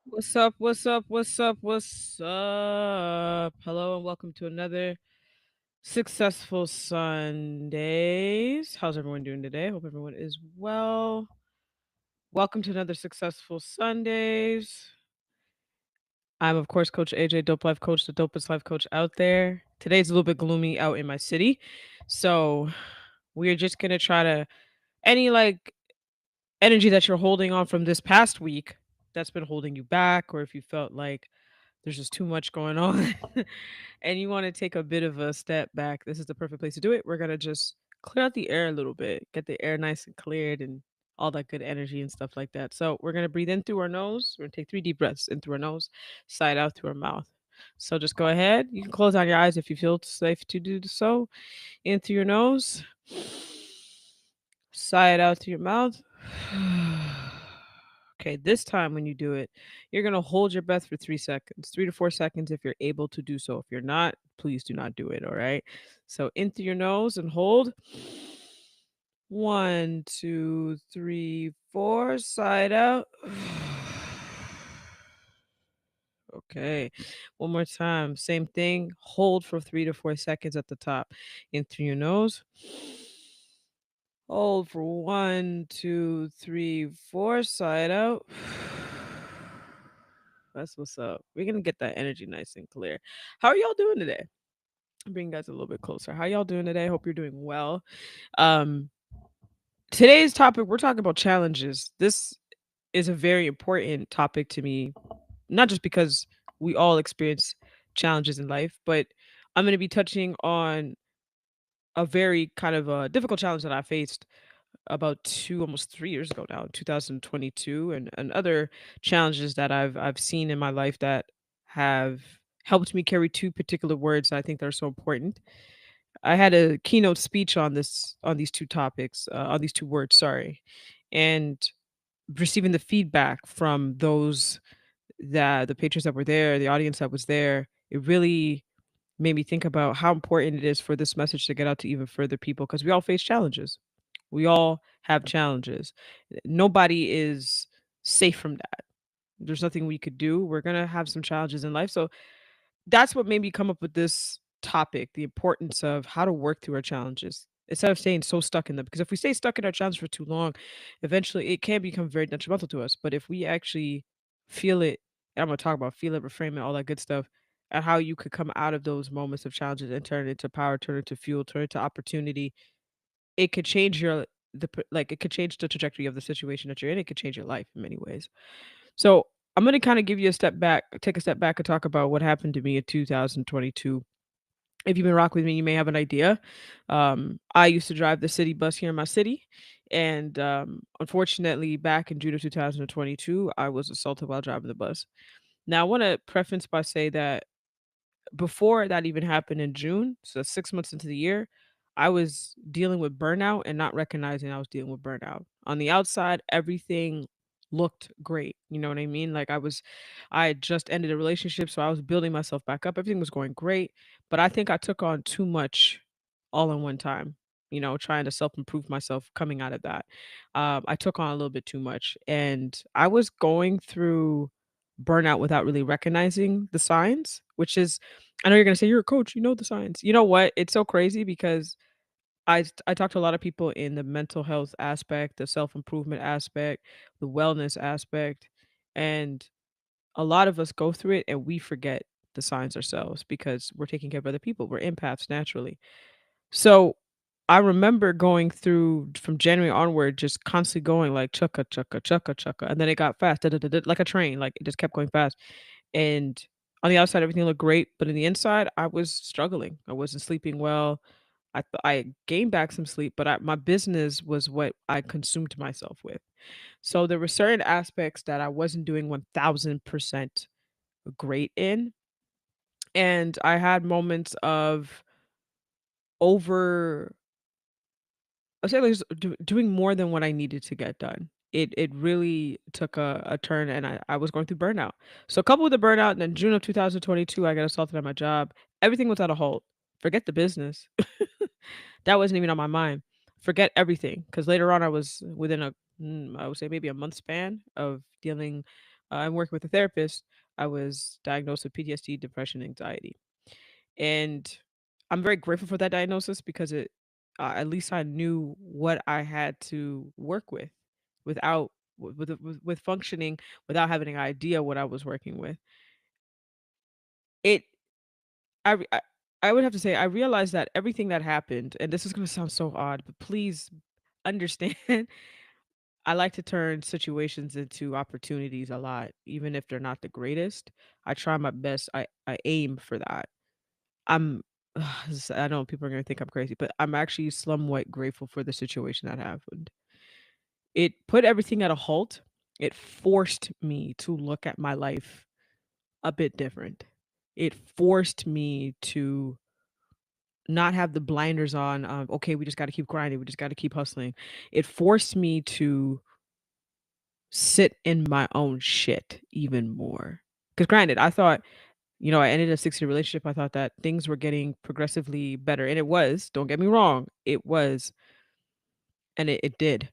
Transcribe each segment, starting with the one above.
What's up? What's up? What's up? What's up? Hello and welcome to another successful Sundays. How's everyone doing today? Hope everyone is well. Welcome to another successful Sundays. I'm of course Coach AJ, Dope Life Coach, the dopest life coach out there. Today's a little bit gloomy out in my city, so we're just gonna try to any energy that you're holding on from this past week that's been holding you back, or if you felt like there's just too much going on and you want to take a bit of a step back, this is the perfect place to do it. We're going to just clear out the air a little bit, get the air nice and cleared and all that good energy and stuff like that. So we're going to breathe in through our nose. We're going to take 3 deep breaths in through our nose, side out through our mouth. So just go ahead. You can close down your eyes if you feel safe to do so. In through your nose, sigh it out through your mouth. Okay, this time when you do it, you're going to hold your breath for 3 seconds, 3 to 4 seconds if you're able to do so. If you're not, please do not do it. All right. So in through your nose and hold. 1, 2, 3, 4. Side out. Okay. One more time. Same thing. Hold for 3 to 4 seconds at the top. In through your nose. Hold for 1, 2, 3, 4. Side out. That's what's up. We're gonna get that energy nice and clear. How are y'all doing today? Bring you guys a little bit closer. How y'all doing today? Hope you're doing well. Um, Today's topic, we're talking about challenges. This is a very important topic to me, not just because we all experience challenges in life, but I'm gonna be touching on a very kind of a difficult challenge that I faced about 2 almost 3 years ago now, in 2022, and other challenges that I've seen in my life that have helped me carry 2 particular words that I think that are so important. I had a keynote speech on these 2 topics, on these 2 words, sorry, and receiving the feedback from those that the patrons that were there, the audience that was there, it really made me think about how important it is for this message to get out to even further people because we all face challenges. We all have challenges. Nobody is safe from that. There's nothing we could do. We're going to have some challenges in life. So that's what made me come up with this topic, the importance of how to work through our challenges instead of staying so stuck in them. Because if we stay stuck in our challenge for too long, eventually it can become very detrimental to us. But if we actually feel it, and I'm going to talk about feel it, reframe it, all that good stuff, and how you could come out of those moments of challenges and turn it into power, turn it into fuel, turn it into opportunity, it could change it could change the trajectory of the situation that you're in. It could change your life in many ways. So I'm gonna kind of give you a step back, take a step back and talk about what happened to me in 2022. If you've been rock with me, you may have an idea. I used to drive the city bus here in my city, and unfortunately, back in June of 2022, I was assaulted while driving the bus. Now, I want to preface by say that before that even happened in June, so 6 months into the year, I was dealing with burnout and not recognizing I was dealing with burnout. On the outside, everything looked great. You know what I mean? I had just ended a relationship, so I was building myself back up. Everything was going great, but I think I took on too much all in one time. Trying to self improve myself coming out of that. I took on a little bit too much, and I was going through burnout without really recognizing the signs, which is I know you're gonna say, "You're a coach, you know the signs." You know what? It's so crazy because I talk to a lot of people in the mental health aspect, the self-improvement aspect, the wellness aspect, and a lot of us go through it and we forget the signs ourselves because we're taking care of other people. We're empaths naturally. So, I remember going through from January onward, just constantly going like chugga, chugga, chugga, chugga, and then it got fast, da, da, da, da, like a train, like it just kept going fast. And on the outside, everything looked great, but in the inside, I was struggling. I wasn't sleeping well. I gained back some sleep, but my business was what I consumed myself with. So there were certain aspects that I wasn't doing 1000% great in, and I had moments of over I say like doing more than what I needed to get done. It really took a turn and I was going through burnout. So coupled with the burnout, and then June of 2022, I got assaulted at my job. Everything was at a halt. Forget the business. That wasn't even on my mind. Forget everything. Because later on I was within a I would say maybe a month span of dealing. I'm working with a therapist. I was diagnosed with PTSD, depression, anxiety, and I'm very grateful for that diagnosis because it at least I knew what I had to work with without with functioning without having an idea what I was working with. It I, re- I would have to say I realized that everything that happened, and this is going to sound so odd, but please understand. I like to turn situations into opportunities a lot, even if they're not the greatest. I try my best. I aim for that. I'm I know people are gonna think I'm crazy, but I'm actually somewhat grateful for the situation that happened. It put everything at a halt. It forced me to look at my life a bit different. It forced me to not have the blinders on of, okay, we just got to keep grinding, we just got to keep hustling. It forced me to sit in my own shit even more. Because granted, I thought, I ended a 6-year relationship. I thought that things were getting progressively better. And it was, don't get me wrong, it was, and it did.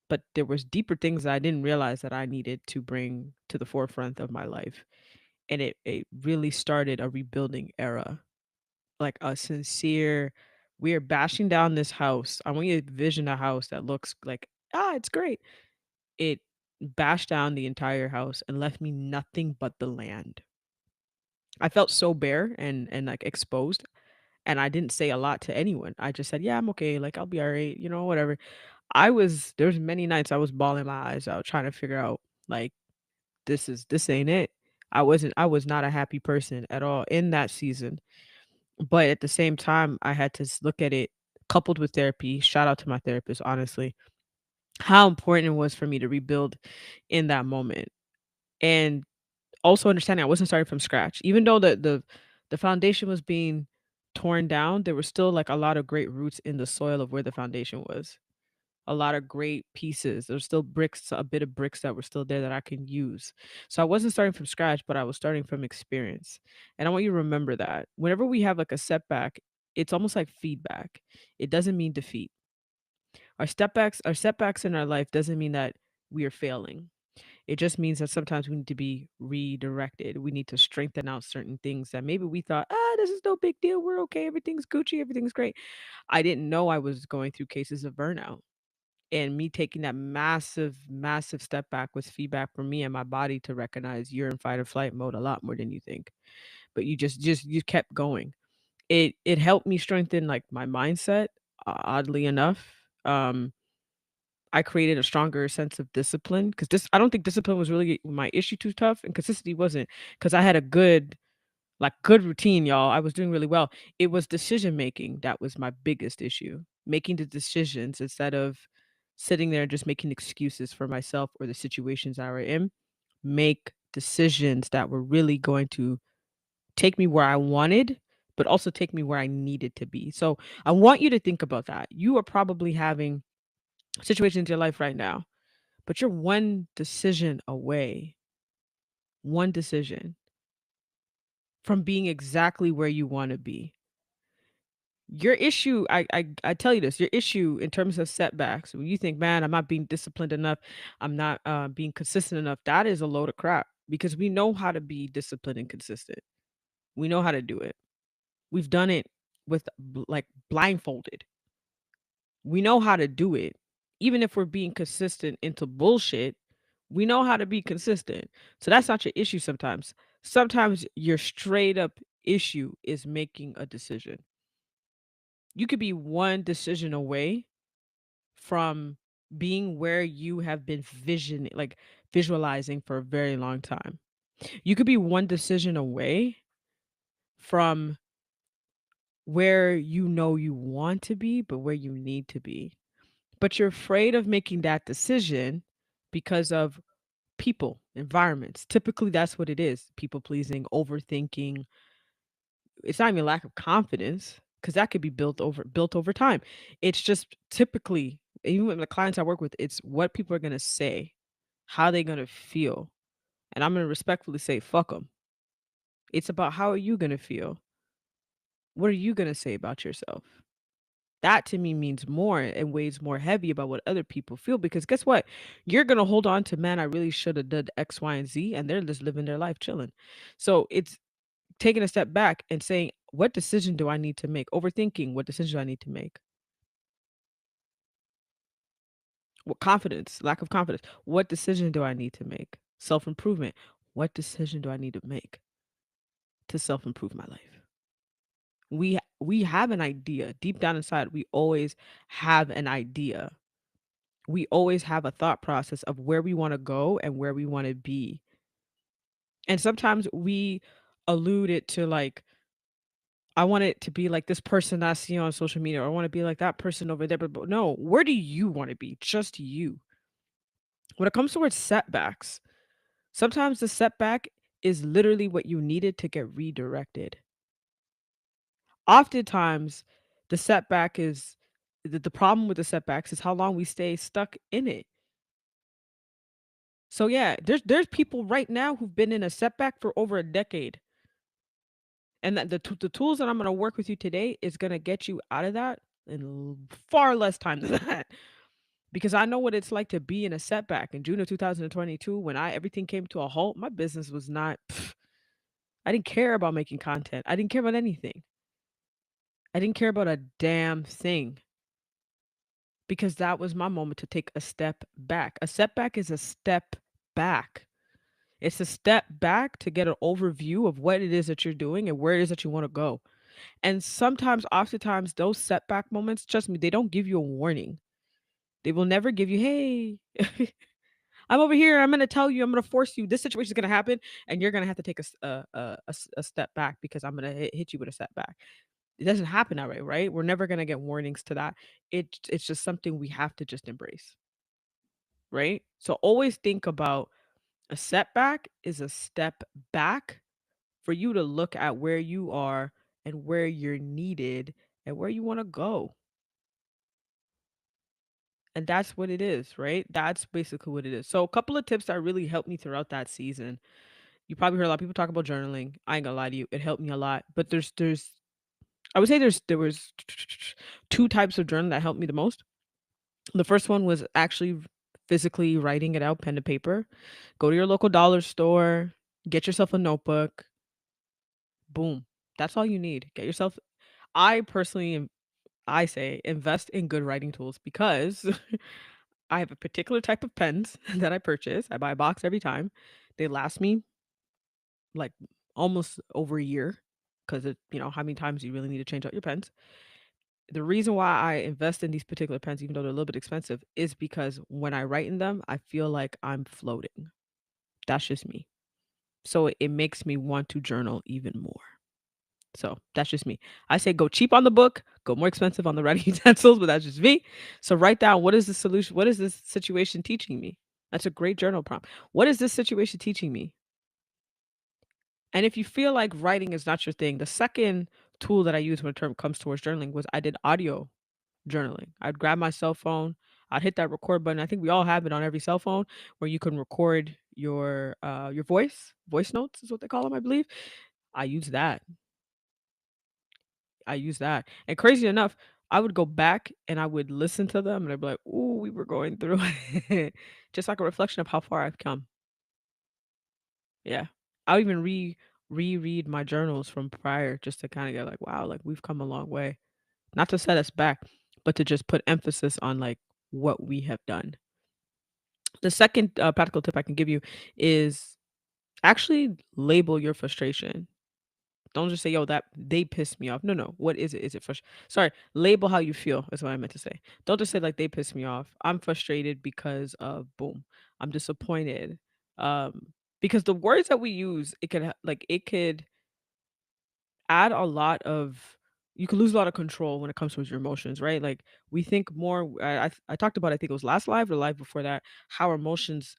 But there was deeper things that I didn't realize that I needed to bring to the forefront of my life. And it really started a rebuilding era. Like a sincere, we are bashing down this house. I want you to envision a house that looks like, it's great. It bashed down the entire house and left me nothing but the land. I felt so bare and like exposed, and I didn't say a lot to anyone. I just said, "Yeah, I'm okay. Like I'll be all right, whatever." There's many nights I was bawling my eyes out trying to figure out like this ain't it. I was not a happy person at all in that season. But at the same time, I had to look at it coupled with therapy. Shout out to my therapist, honestly. How important it was for me to rebuild in that moment. And also understanding I wasn't starting from scratch. Even though the foundation was being torn down, there was still like a lot of great roots in the soil of where the foundation was. A lot of great pieces. There's still bricks, a bit of bricks that were still there that I can use. So I wasn't starting from scratch, but I was starting from experience. And I want you to remember that. Whenever we have like a setback, it's almost like feedback. It doesn't mean defeat. Our setbacks in our life doesn't mean that we are failing. It just means that sometimes we need to be redirected. We need to strengthen out certain things that maybe we thought, this is no big deal. We're okay. Everything's Gucci. Everything's great. I didn't know I was going through cases of burnout. And me taking that massive, massive step back was feedback from me and my body to recognize you're in fight or flight mode a lot more than you think. But you kept going. It helped me strengthen like my mindset, oddly enough. I created a stronger sense of discipline because this I don't think discipline was really my issue too tough and consistency wasn't because I had a good routine, y'all. I was doing really well. It was decision making that was my biggest issue. Making the decisions instead of sitting there and just making excuses for myself or the situations I were in. Make decisions that were really going to take me where I wanted, but also take me where I needed to be. So I want you to think about that. You are probably having situations in your life right now, but you're one decision away, one decision from being exactly where you want to be. Your issue, I tell you this, your issue in terms of setbacks, when you think, man, I'm not being disciplined enough, I'm not being consistent enough, that is a load of crap because we know how to be disciplined and consistent. We know how to do it. We've done it with like blindfolded. We know how to do it. Even if we're being consistent into bullshit, we know how to be consistent. So that's not your issue sometimes. Sometimes your straight up issue is making a decision. You could be one decision away from being where you have been visualizing for a very long time. You could be one decision away from where you know you want to be, but where you need to be. But you're afraid of making that decision because of people, environments. Typically, that's what it is people pleasing, overthinking. It's not even lack of confidence because that could be built over time. It's just typically, even with the clients I work with, it's what people are going to say, how they going to feel. And I'm going to respectfully say, fuck them. It's about how are you going to feel? What are you going to say about yourself? That to me means more and weighs more heavy about what other people feel, because guess what? You're gonna hold on to, man, I really should have done X, Y, and Z, and they're just living their life chilling. So it's taking a step back and saying, what decision do I need to make? Overthinking, what decision do I need to make? What confidence, lack of confidence. What decision do I need to make? Self improvement. What decision do I need to make to self improve my life? We have an idea deep down inside. We always have an idea. We always have a thought process of where we want to go and where we want to be. And sometimes we allude it to like, I want it to be like this person I see on social media, or I want to be like that person over there. But no, where do you want to be? Just you. When it comes towards setbacks, sometimes the setback is literally what you needed to get redirected. Oftentimes, the setback is the problem with the setbacks is how long we stay stuck in it. So yeah, there's people right now who've been in a setback for over a decade, and that the tools that I'm gonna work with you today is gonna get you out of that in far less time than that. Because I know what it's like to be in a setback. In June of 2022, when I everything came to a halt, my business was not. I didn't care about making content. I didn't care about anything. I didn't care about a damn thing, because that was my moment to take a step back. A setback is a step back. It's a step back to get an overview of what it is that you're doing and where it is that you want to go. And sometimes, oftentimes, those setback moments, trust me, they don't give you a warning. They will never give you, hey, I'm over here. I'm going to tell you, I'm going to force you. This situation is going to happen, and you're going to have to take a step back because I'm going to hit you with a setback. It doesn't happen that way, right? We're never going to get warnings to that. It's just something we have to just embrace, right? So always think about a setback is a step back for you to look at where you are and where you're needed and where you want to go. And that's what it is, right? That's basically what it is. So, a couple of tips that really helped me throughout that season. You probably heard a lot of people talk about journaling. I ain't gonna lie to you, it helped me a lot. But there's I would say there was two types of journaling that helped me the most. The first one was actually physically writing it out, pen to paper. Go to your local dollar store, get yourself a notebook. Boom. That's all you need. Get yourself. I personally I say invest in good writing tools, because I have a particular type of pens that I purchase. I buy a box every time. They last me like almost over a year, because how many times you really need to change out your pens. The reason why I invest in these particular pens, even though they're a little bit expensive, is because when I write in them, I feel like I'm floating. That's just me. So it makes me want to journal even more. So that's just me. I say go cheap on the book, go more expensive on the writing utensils, but that's just me. So write down, what is the solution? What is this situation teaching me? That's a great journal prompt. What is this situation teaching me? And if you feel like writing is not your thing, the second tool that I use when it comes towards journaling was I did audio journaling. I'd grab my cell phone, I'd hit that record button. I think we all have it on every cell phone, where you can record your voice notes is what they call them, I believe. I use that. I use that. And crazy enough, I would go back and I would listen to them and I'd be like, "Ooh, we were going through it." Just like a reflection of how far I've come. Yeah. I'll even reread my journals from prior, just to kind of get like, wow, like we've come a long way. Not to set us back, but to just put emphasis on like what we have done. The second practical tip I can give you is actually label your frustration. Don't just say, "Yo, that they pissed me off." No, no. What is it? Is it sorry, label how you feel is what I meant to say. Don't just say like they pissed me off. I'm frustrated because of boom. I'm disappointed. Because the words that we use, it could it could add a lot of, you could lose a lot of control when it comes to your emotions, right? Like we think more. I talked about, I think it was last live or live before that, how our emotions,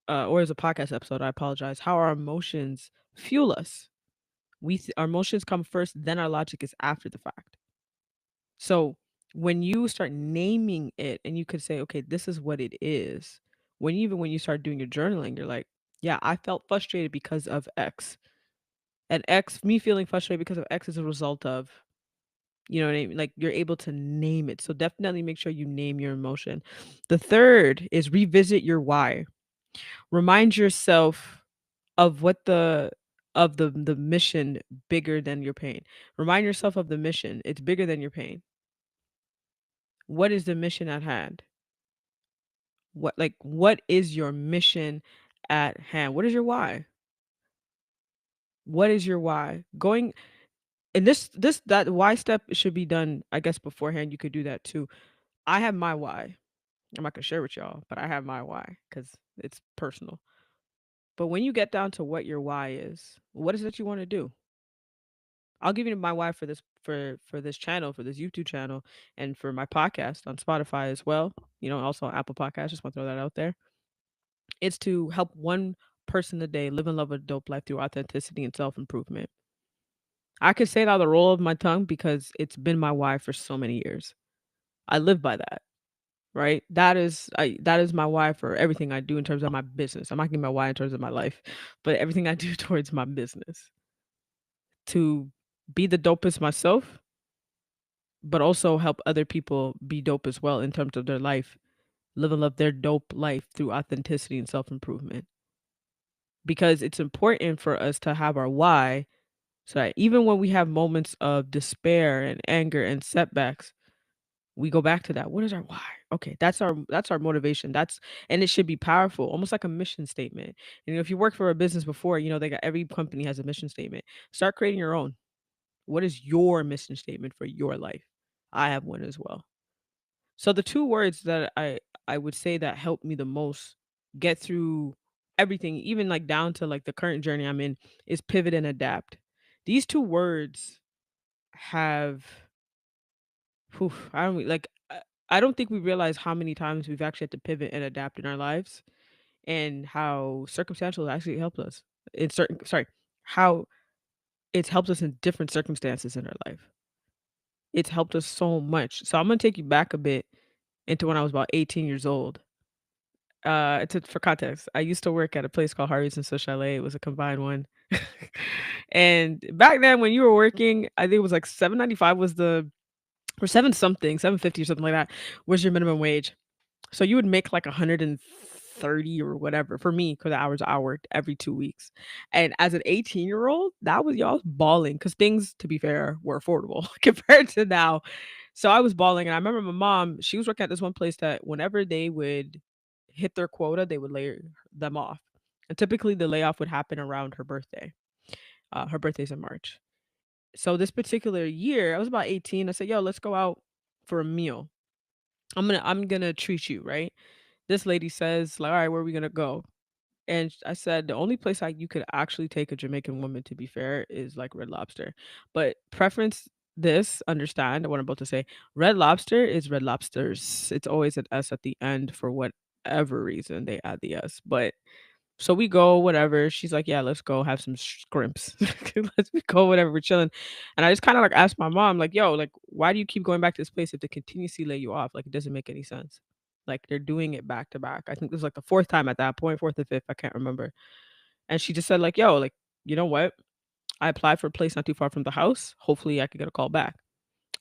or as a podcast episode. I apologize. How our emotions fuel us. Our emotions come first, then our logic is after the fact. So when you start naming it and you could say, okay, this is what it is. When you start doing your journaling, you're like, yeah, I felt frustrated because of X. And X, me feeling frustrated because of X is a result of. You know what I mean? Like you're able to name it. So definitely make sure you name your emotion. The third is revisit your why. Remind yourself of what the mission bigger than your pain. Remind yourself of the mission. It's bigger than your pain. What is the mission at hand? What is your mission at hand? What is your why? What is your why? Going and this that why step should be done, I guess beforehand. You could do that too. I have my why. I'm not gonna share with y'all, but I have my why because it's personal. But when you get down to what your why is, what is it you want to do? I'll give you my why for this channel, for this YouTube channel, and for my podcast on Spotify as well. Also on Apple Podcasts. Just want to throw that out there. It's to help one person a day live and love a dope life through authenticity and self improvement. I could say it out of the roll of my tongue because it's been my why for so many years. I live by that. Right? That is my why for everything I do in terms of my business. I'm not giving my why in terms of my life, but everything I do towards my business to be the dopest myself, but also help other people be dope as well in terms of their life, live and love their dope life through authenticity and self improvement. Because it's important for us to have our why so that even when we have moments of despair and anger and setbacks, we go back to that. What is our why? Okay, that's our motivation. And it should be powerful, almost like a mission statement. And if you work for a business before, they got every company has a mission statement. Start creating your own. What is your mission statement for your life? I have one as well. So the two words that I would say that helped me the most get through everything, even like down to like the current journey I'm in, is pivot and adapt. These two words have whew, I don't think we realize how many times we've actually had to pivot and adapt in our lives and how circumstantial it actually helped us in certain sorry, how it's helped us in different circumstances in our life. It's helped us so much. So I'm gonna take you back a bit into when I was about 18 years old. For context, I used to work at a place called Harvey's and Social Chalet. It was a combined one. And back then when you were working, I think it was like 7.95 was the or seven something, 7.50 or something like that was your minimum wage. So you would make like 130 or whatever for me because the hours I worked every 2 weeks. And as an 18-year-old, that was y'all was balling because things, to be fair, were affordable compared to now. So I was balling. And I remember my mom, she was working at this one place that whenever they would hit their quota, they would lay them off. And typically the layoff would happen around her birthday. Her birthday's in March. So this particular year, I was about 18. I said, yo, let's go out for a meal. I'm gonna treat you, right? This lady says, like, all right, where are we gonna go? And I said, the only place you could actually take a Jamaican woman, to be fair, is like Red Lobster. But preference this, understand what I'm about to say. Red Lobster is Red Lobsters. It's always an S at the end for whatever reason they add the S. But so we go, whatever. She's like, "Yeah, let's go have some scrimps. Let's go, whatever. We're chilling." And I just kind of like asked my mom, like, "Yo, like, why do you keep going back to this place if they continuously lay you off? Like, it doesn't make any sense. Like, they're doing it back to back. I think this was like the fourth time at that point, fourth or fifth, I can't remember." And she just said, like, "Yo, like, you know what? I applied for a place not too far from the house. Hopefully, I could get a call back."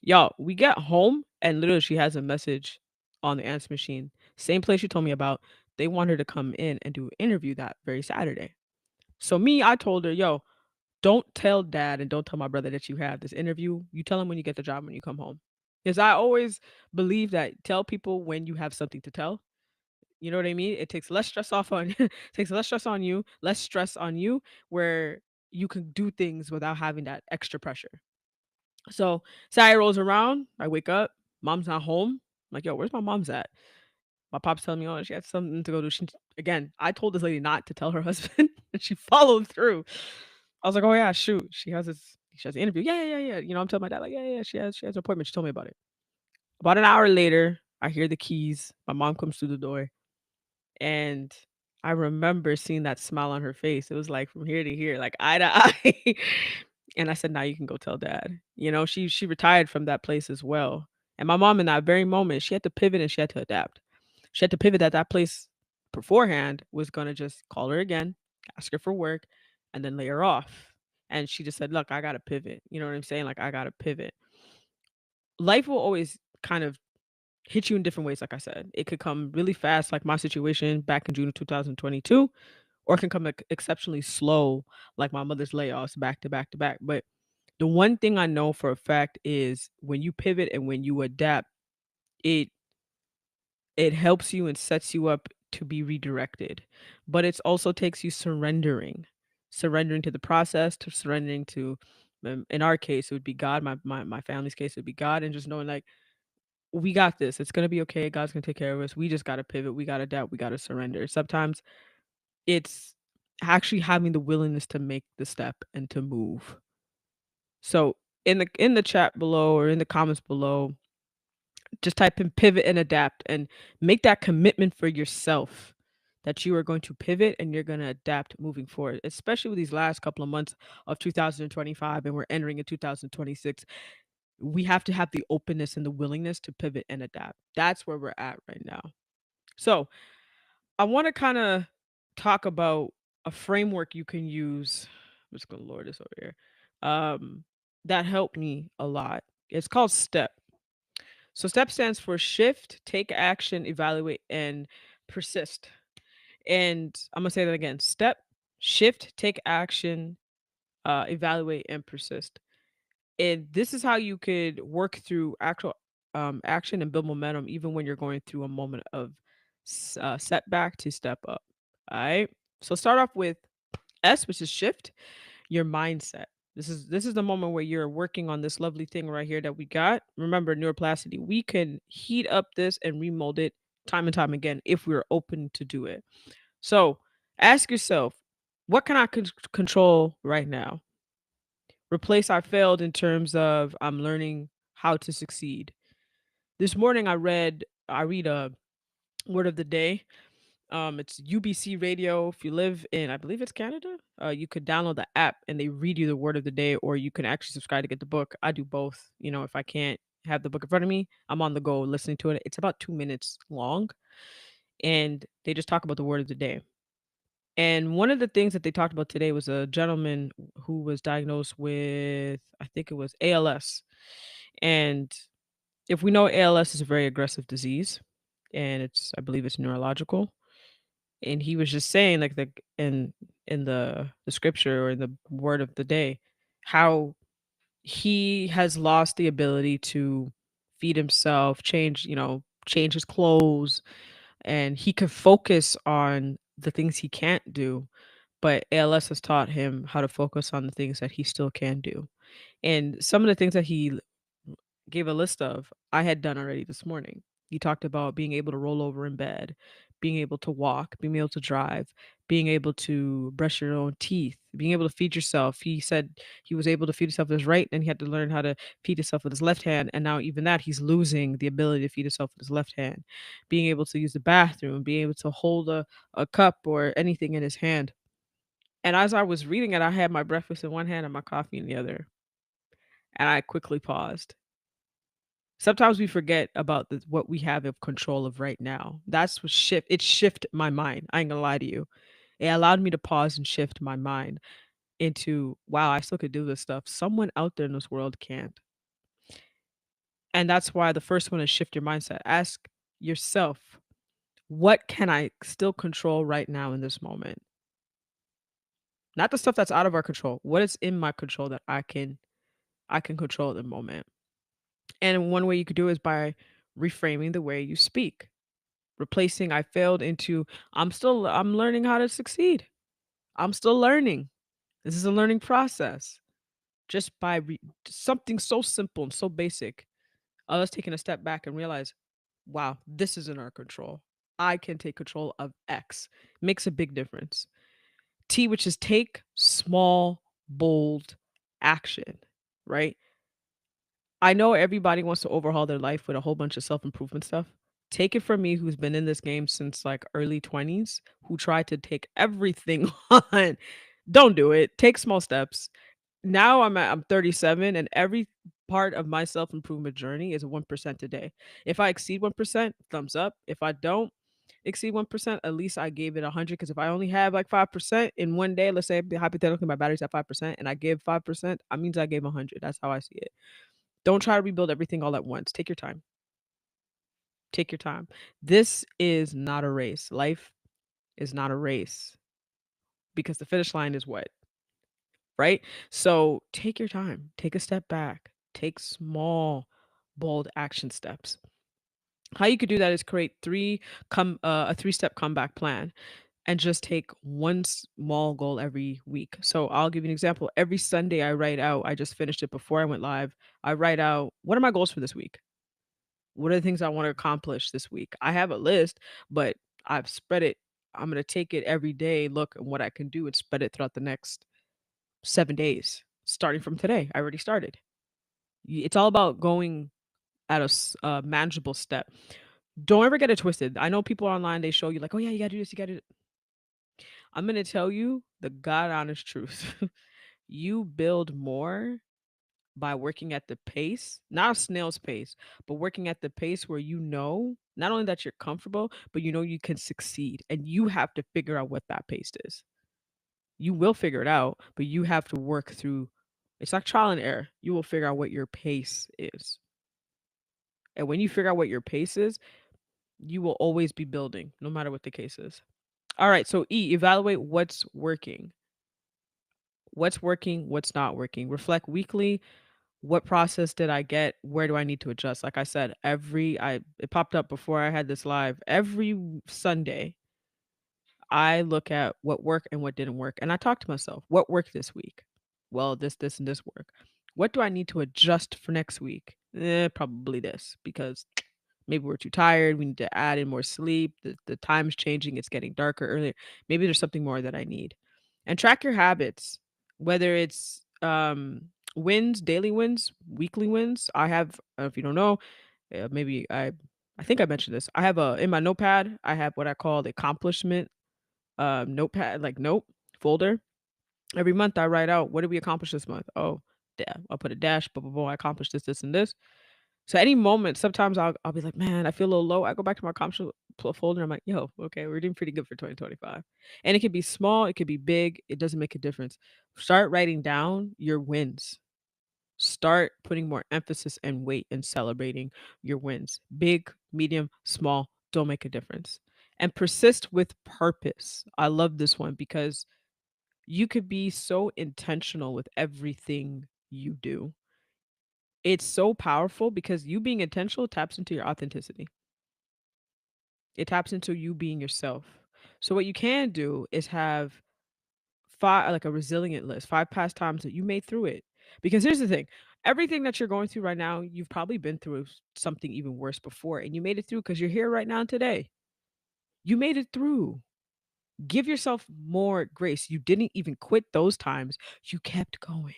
Y'all, we get home and literally she has a message on the answer machine. Same place she told me about. They want her to come in and do an interview that very Saturday. So me, I told her, yo, don't tell dad and don't tell my brother that you have this interview. You tell him when you get the job when you come home. Because I always believe that tell people when you have something to tell. You know what I mean? It takes less stress off on takes less stress on you, less stress on you, where you can do things without having that extra pressure. So Saturday rolls around, I wake up, mom's not home. I'm like, yo, where's my mom's at? My pop's telling me, oh, she had something to go do. Again, I told this lady not to tell her husband, and she followed through. I was like, oh yeah, shoot, she has an interview. Yeah, yeah, yeah, yeah. I'm telling my dad like, yeah, yeah, she has an appointment. She told me about it. About an hour later, I hear the keys. My mom comes through the door, and I remember seeing that smile on her face. It was like from here to here, like eye to eye. And I said, "Now you can go tell dad." She retired from that place as well. And my mom in that very moment, she had to pivot and she had to adapt. She had to pivot that place beforehand was gonna just call her again, ask her for work, and then lay her off. And she just said, "Look, I gotta pivot." You know what I'm saying? Like I gotta pivot. life will always kind of hit you in different ways, like I said. It could come really fast, like my situation back in June of 2022, or it can come exceptionally slow, like my mother's layoffs back to back to back. But the one thing I know for a fact is when you pivot and when you adapt, it it helps you and sets you up to be redirected. But it also takes you surrendering to the process, to surrendering to, in our case, it would be God. My family's case would be God, and just knowing like we got this. It's gonna be okay. God's gonna take care of us. We just gotta pivot. We gotta adapt. We gotta surrender. Sometimes it's actually having the willingness to make the step and to move. So in the chat below or in the comments below, just type in pivot and adapt and make that commitment for yourself that you are going to pivot and you're going to adapt moving forward, especially with these last couple of months of 2025 and we're entering in 2026. We have to have the openness and the willingness to pivot and adapt. That's where we're at right now. So, I want to kind of talk about a framework you can use. I'm just going to lower this over here. Um, that helped me a lot. It's called STEP. So STEP stands for shift, take action, evaluate, and persist. And I'm gonna say that again. STEP, shift, take action, evaluate, and persist. And this is how you could work through actual action and build momentum, even when you're going through a moment of setback to step up. All right. So start off with S, which is shift your mindset. This is the moment where you're working on this lovely thing right here that we got. Remember neuroplasticity. We can heat up this and remold it time and time again if we're open to do it. So ask yourself, what can I control right now? Replace I failed in terms of I'm learning how to succeed. This morning I read a word of the day. It's UBC Radio. If you live in, I believe it's Canada, you could download the app and they read you the word of the day, or you can actually subscribe to get the book. I do both. If I can't have the book in front of me, I'm on the go listening to it. It's about 2 minutes long, and they just talk about the word of the day. And one of the things that they talked about today was a gentleman who was diagnosed with, I think it was ALS. And if we know ALS is a very aggressive disease, and I believe it's neurological, and he was just saying like in the scripture or in the word of the day how he has lost the ability to feed himself, change his clothes, and he could focus on the things he can't do, but ALS has taught him how to focus on the things that he still can do. And some of the things that he gave a list of, I had done already this morning. He talked about being able to roll over in bed, being able to walk, being able to drive, being able to brush your own teeth, being able to feed yourself. He said he was able to feed himself with his right, and he had to learn how to feed himself with his left hand. And now, even that, he's losing the ability to feed himself with his left hand. Being able to use the bathroom, being able to hold a cup or anything in his hand. And as I was reading it, I had my breakfast in one hand and my coffee in the other. And I quickly paused. Sometimes we forget about what we have of control of right now. That's what it shifted my mind. I ain't gonna lie to you. It allowed me to pause and shift my mind into, wow, I still could do this stuff. Someone out there in this world can't. And that's why the first one is shift your mindset. Ask yourself, what can I still control right now in this moment? Not the stuff that's out of our control. What is in my control that I can control at the moment? And one way you could do it is by reframing the way you speak. Replacing I failed into I'm learning how to succeed. I'm still learning. This is a learning process. Just by something so simple and so basic, us taking a step back and realize, wow, this is in our control. I can take control of X. Makes a big difference. T, which is take small, bold action, right? I know everybody wants to overhaul their life with a whole bunch of self-improvement stuff. Take it from me, who's been in this game since like early 20s, who tried to take everything on. Don't do it. Take small steps. Now I'm 37, and every part of my self-improvement journey is 1% a day. If I exceed 1%, thumbs up. If I don't exceed 1%, at least I gave it 100. Because if I only have like 5% in one day, let's say hypothetically my battery's at 5% and I give 5%, that means I gave 100. That's how I see it. Don't try to rebuild everything all at once. Take your time. Take your time. This is not a race. Life is not a race because the finish line is what? Right? So take your time. Take a step back. Take small, bold action steps. How you could do that is create a 3-step comeback plan and just take one small goal every week. So I'll give you an example. Every Sunday I write out, I just finished it before I went live. I write out, what are my goals for this week? What are the things I want to accomplish this week? I have a list, but I've spread it. I'm going to take it every day, look at what I can do and spread it throughout the next 7 days, starting from today. I already started. It's all about going at a manageable step. Don't ever get it twisted. I know people online, they show you like, oh yeah, you gotta do this, you gotta do. I'm gonna tell you the God honest truth. You build more by working at the pace, not a snail's pace, but working at the pace where you know not only that you're comfortable, but you know you can succeed. And you have to figure out what that pace is. You will figure it out, but you have to work through, it's like trial and error. You will figure out what your pace is. And when you figure out what your pace is, you will always be building, no matter what the case is. All right. So E, evaluate what's working. What's working, what's not working. Reflect weekly. What process did I get? Where do I need to adjust? Like I said, it popped up before I had this live. Every Sunday, I look at what worked and what didn't work. And I talk to myself, what worked this week? Well, this, and this work. What do I need to adjust for next week? Probably this, because maybe we're too tired. We need to add in more sleep. The time's changing. It's getting darker earlier. Maybe there's something more that I need. And track your habits, whether it's wins, daily wins, weekly wins. I have, if you don't know, maybe I think I mentioned this. I have in my notepad, I have what I call the accomplishment notepad, like note folder. Every month I write out, what did we accomplish this month? Oh, I'll put a dash, blah, blah, blah. I accomplished this, this, and this. So any moment, sometimes I'll be like, man, I feel a little low. I go back to my accomplishment folder. I'm like, yo, okay, we're doing pretty good for 2025. And it could be small, it could be big. It doesn't make a difference. Start writing down your wins. Start putting more emphasis and weight in celebrating your wins. Big, medium, small, don't make a difference. And persist with purpose. I love this one because you could be so intentional with everything you do. It's so powerful because you being intentional taps into your authenticity. It taps into you being yourself. So what you can do is have five, like a resilient list, 5 past times that you made through it. Because here's the thing, everything that you're going through right now, you've probably been through something even worse before, and you made it through because you're here right now today. You made it through. Give yourself more grace. You didn't even quit those times, you kept going.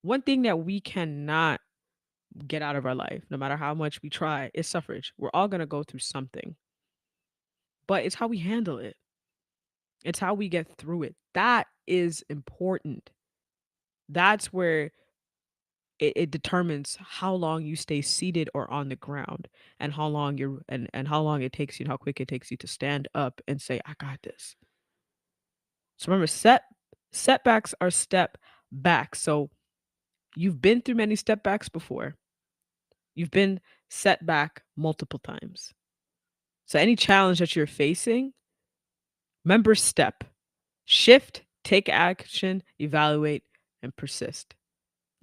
One thing that we cannot get out of our life, no matter how much we try, is suffrage. We're all going to go through something, but it's how we handle it. It's how we get through it. That is important. That's where it determines how long you stay seated or on the ground, and how long and how long it takes you and how quick it takes you to stand up and say, I got this. So remember, setbacks are step back. So you've been through many step backs before. You've been set back multiple times. So any challenge that you're facing, remember step. Shift, take action, evaluate, and persist.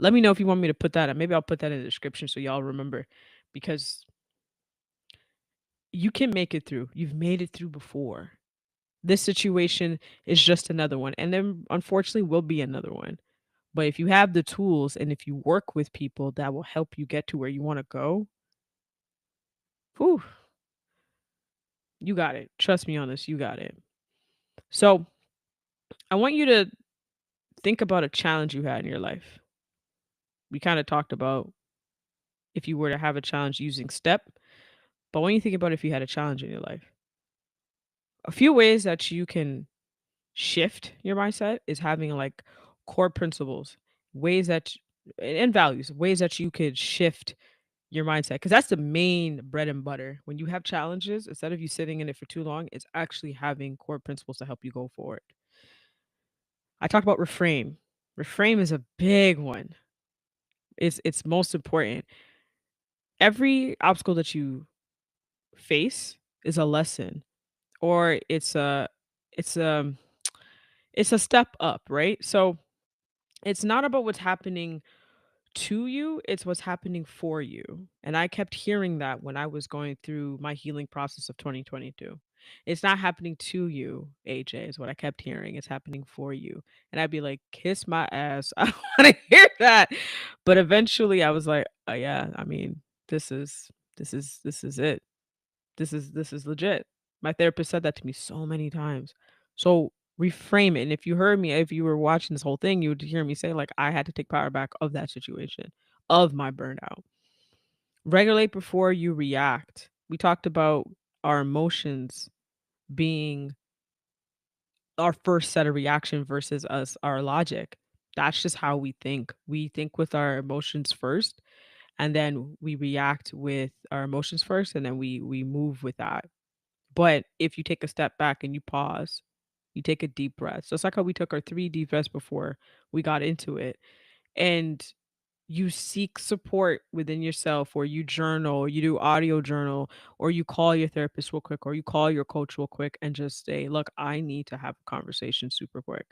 Let me know if you want me to put that. Maybe I'll put that in the description so y'all remember, because you can make it through. You've made it through before. This situation is just another one. And then unfortunately will be another one. But if you have the tools and if you work with people that will help you get to where you want to go, whew, you got it. Trust me on this, you got it. So I want you to think about a challenge you had in your life. We kind of talked about if you were to have a challenge using step, but when you think about if you had a challenge in your life, a few ways that you can shift your mindset is having like core principles, ways that and values, ways that you could shift your mindset, because that's the main bread and butter. When you have challenges, instead of you sitting in it for too long, it's actually having core principles to help you go forward. I talked about reframe. Reframe is a big one. It's most important. Every obstacle that you face is a lesson, or it's a it's a step up, right? So it's not about what's happening to you, it's what's happening for you. And I kept hearing that when I was going through my healing process of 2022. It's not happening to you, AJ, is what I kept hearing. It's happening for you. And I'd be like, kiss my ass. I don't want to hear that. But eventually I was like, oh yeah, I mean, this is this is it. This is legit. My therapist said that to me so many times. So reframe it. And if you heard me, if you were watching this whole thing, you would hear me say, like, I had to take power back of that situation, of my burnout. Regulate before you react. We talked about our emotions being our first set of reaction versus us, our logic. That's just how we think. We think with our emotions first, and then we react with our emotions first, and then we move with that. But if you take a step back and you pause, you take a deep breath. So it's like how we took our 3 deep breaths before we got into it. And you seek support within yourself, or you journal, or you do audio journal, or you call your therapist real quick, or you call your coach real quick and just say, look, I need to have a conversation super quick.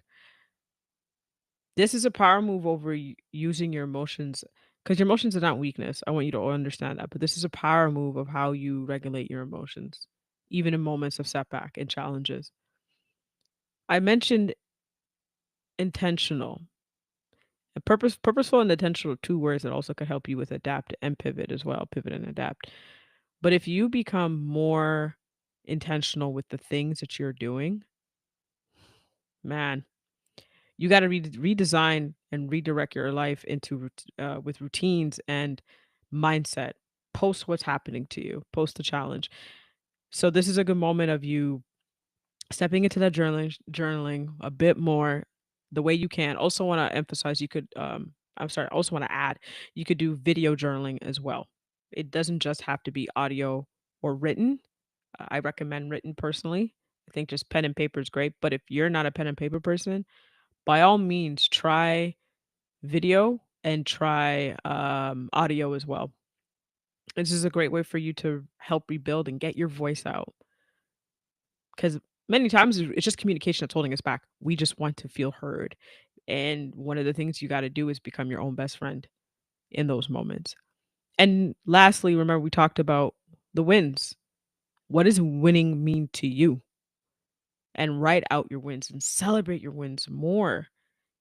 This is a power move over using your emotions, because your emotions are not weakness. I want you to understand that. But this is a power move of how you regulate your emotions, even in moments of setback and challenges. I mentioned intentional. And purposeful and intentional are two words that also could help you with adapt and pivot as well, pivot and adapt. But if you become more intentional with the things that you're doing, man, you got to redesign and redirect your life into with routines and mindset. Post what's happening to you. Post the challenge. So this is a good moment of you stepping into that journaling a bit more the way you can. Also want to emphasize you could I'm sorry, I also want to add you could do video journaling as well. It doesn't just have to be audio or written. I recommend written personally. I think just pen and paper is great, but if you're not a pen and paper person, by all means try video and try audio as well. This is a great way for you to help rebuild and get your voice out, because many times it's just communication that's holding us back. We just want to feel heard. And one of the things you got to do is become your own best friend in those moments. And lastly, remember we talked about the wins. What does winning mean to you? And write out your wins and celebrate your wins more.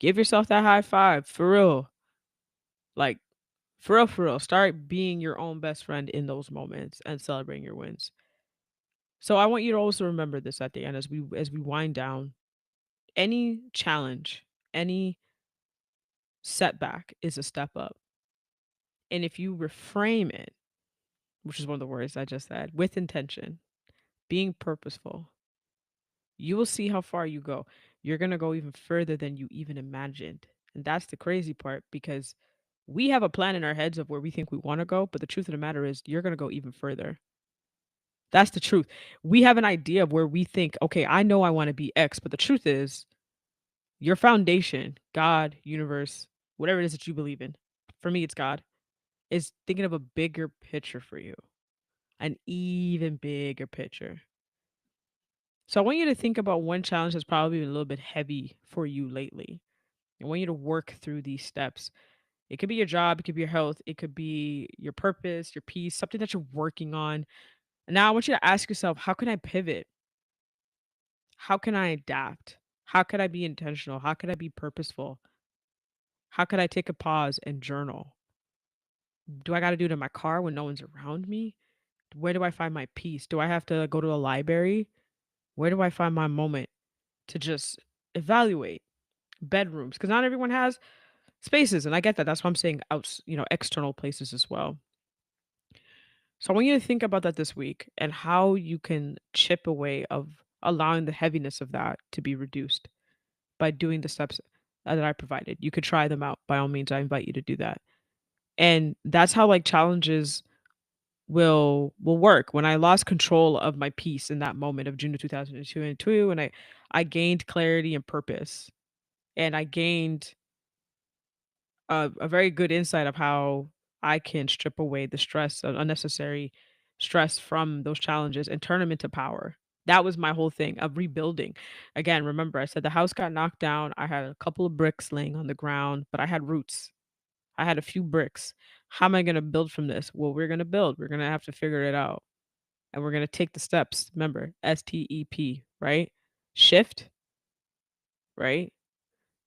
Give yourself that high five for real. Like, for real, for real. Start being your own best friend in those moments and celebrating your wins. So I want you to also remember this at the end as we wind down. Any challenge, any setback is a step up. And if you reframe it, which is one of the words I just said, with intention, being purposeful, you will see how far you go. You're going to go even further than you even imagined. And that's the crazy part, because we have a plan in our heads of where we think we want to go. But the truth of the matter is, you're going to go even further. That's the truth. We have an idea of where we think, okay, I know I want to be X. But the truth is, your foundation, God, universe, whatever it is that you believe in, for me, it's God, is thinking of a bigger picture for you, an even bigger picture. So I want you to think about one challenge that's probably been a little bit heavy for you lately. I want you to work through these steps. It could be your job, it could be your health, it could be your purpose, your peace, something that you're working on. And now I want you to ask yourself, how can I pivot? How can I adapt? How could I be intentional? How could I be purposeful? How could I take a pause and journal? Do I got to do it in my car when no one's around me? Where do I find my peace? Do I have to go to a library? Where do I find my moment to just evaluate bedrooms? Because not everyone has spaces, and I get that. That's why I'm saying external places as well. So I want you to think about that this week and how you can chip away of allowing the heaviness of that to be reduced by doing the steps that I provided. You could try them out. By all means, I invite you to do that. And that's how like challenges will work. When I lost control of my peace in that moment of June of 2022, and I gained clarity and purpose, and I gained a very good insight of how I can strip away the stress, unnecessary stress from those challenges and turn them into power. That was my whole thing of rebuilding. Again, remember I said the house got knocked down. I had a couple of bricks laying on the ground, but I had roots. I had a few bricks. How am I going to build from this? Well, we're going to build. We're going to have to figure it out. And we're going to take the steps. Remember, STEP, right? Shift, right?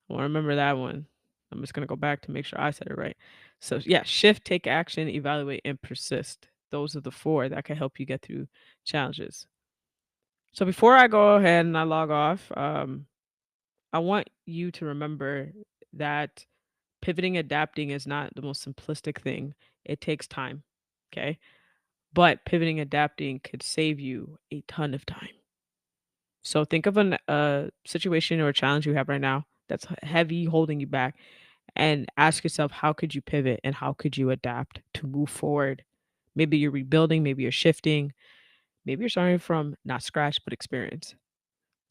I want to remember that one. I'm just going to go back to make sure I said it right. So, yeah, shift, take action, evaluate, and persist. Those are the four that can help you get through challenges. So, before I go ahead and I log off, I want you to remember that pivoting, adapting is not the most simplistic thing. It takes time. Okay. But pivoting, adapting could save you a ton of time. So think of a situation or a challenge you have right now that's heavy, holding you back, and ask yourself, how could you pivot and how could you adapt to move forward? Maybe you're rebuilding, maybe you're shifting, maybe you're starting from not scratch, but experience.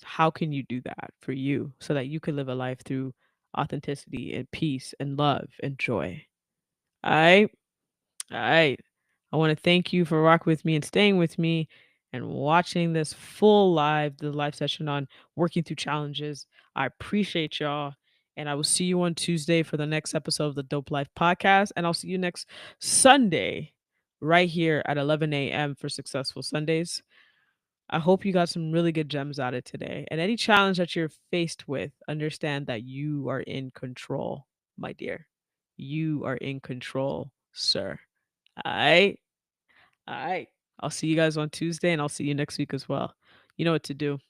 How can you do that for you so that you can live a life through authenticity and peace and love and joy? All right. All right. I want to thank you for rocking with me and staying with me and watching this the live session on working through challenges. I appreciate y'all. And I will see you on Tuesday for the next episode of the Dope Life podcast. And I'll see you next Sunday right here at 11 a.m. for Successful Sundays. I hope you got some really good gems out of today. And any challenge that you're faced with, understand that you are in control, my dear. You are in control, sir. All right. All right. I'll see you guys on Tuesday and I'll see you next week as well. You know what to do.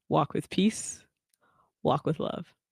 Walk with peace, walk with love.